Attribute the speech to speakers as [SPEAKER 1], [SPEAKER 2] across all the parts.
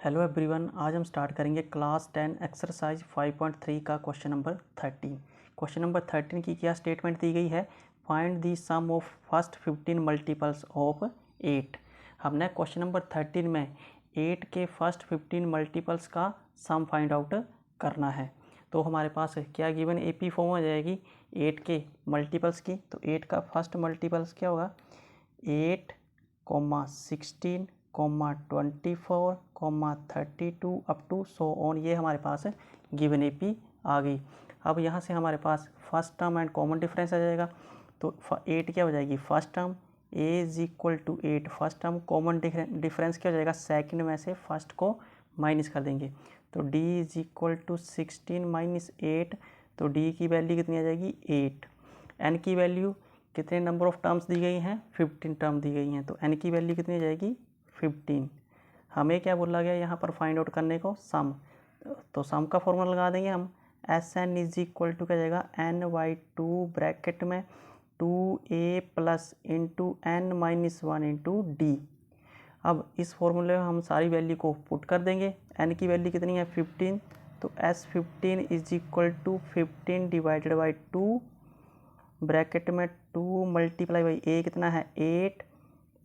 [SPEAKER 1] Hello everyone, आज हम start करेंगे क्लास 10 एक्सरसाइज 5.3 का क्वेश्चन नंबर 13। क्वेश्चन नंबर 13 की क्या स्टेटमेंट दी गई है? Find the sum of first 15 multiples of 8। हमने क्वेश्चन नंबर 13 में 8 के फर्स्ट 15 मल्टीपल्स का सम फाइंड आउट करना है। तो हमारे पास क्या गिवन एपी फॉर्म हो जाएगी 8 के मल्टीपल्स की। तो 8 का फर्स्ट मल्टीपल्स क्या होगा? 8, 16, 24, 32 अप टू सो ऑन। ये हमारे पास गिवन एपी आ गई। अब यहाँ से हमारे पास first term and common difference आ जाएगा। तो 8 क्या हो जाएगी? First term a is equal to 8 first term, common difference क्या हो जाएगा? सेकंड में से फर्स्ट को माइनस कर देंगे। तो d is equal to 16 minus 8। तो d की वैल्यू कितनी आ जाएगी? 8। n की वैल्यू कितने नंबर ऑफ टर्म्स दी गई हैं? 15 टर्म दी गई हैं। तो n की वैल्यू कितनी आ जाएगी? 15। हमें क्या बोला गया यहाँ पर फाइंड आउट करने को? सम। तो सम का फॉर्मूला लगा देंगे हम। S N is equal to क्या जाएगा? n/2 ब्रैकेट में 2a plus into n minus 1 into D. अब इस फॉर्मूले में हम सारी वैल्यू को पुट कर देंगे। n की वैल्यू कितनी है? 15। तो s15 is equal to 15 divided by 2 bracket में 2 मल्टीप्लाई बाई a कितना है? 8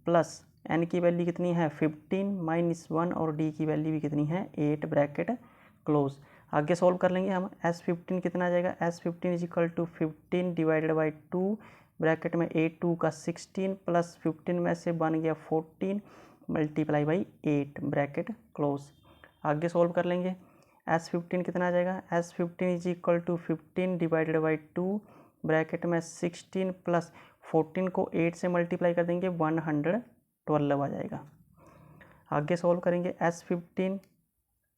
[SPEAKER 1] प्लस n की वैल्यू कितनी है? 15 माइनस 1 और d की वैल्यू भी कितनी है? 8 ब्रैकेट क्लोज। आगे सॉल्व कर लेंगे हम। s15 कितना आ जाएगा? s15 is equal to 15 divided by 2 bracket में 8 2 का 16 प्लस 15 में से बन गया 14 मल्टीप्लाई बाई 8 ब्रैकेट क्लोज। आगे सॉल्व कर लेंगे। s15 कितना आ जाएगा? s15 is equal to 15 divided by 2 bracket में 16 प्लस 14 को 8 से मल्टीप्लाई कर देंगे 112 आ जाएगा। आगे सॉल्व करेंगे। s15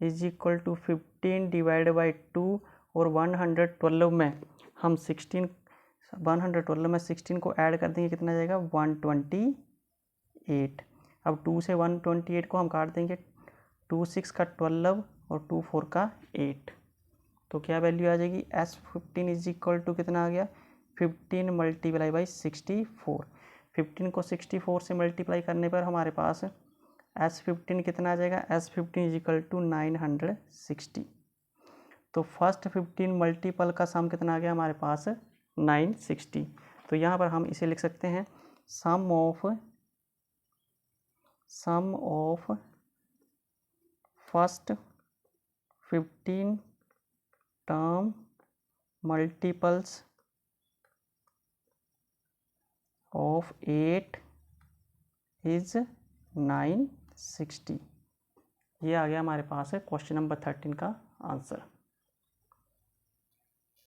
[SPEAKER 1] is equal to 15 divide by 2 और 112 में हम 112 में 16 को ऐड कर देंगे, कितना जाएगा? 128। अब 2 से 128 को हम काट देंगे। 2 6 का 12 और 2 4 का 8। तो क्या वैल्यू आ जाएगी? s15 इज इक्वल टू कितना आ गया? 15 मल्टीप्लाई बाई 64। 15 को 64 से मल्टीप्लाई करने पर हमारे पास s15 कितना आ जाएगा? s15 is equal to 960। तो फर्स्ट 15 मल्टीपल का सम कितना आ गया हमारे पास? 960। तो यहाँ पर हम इसे लिख सकते हैं sum of first 15 term multiples of 8 is 960। ये आ गया हमारे पास है क्वेश्चन नंबर 13 का आंसर।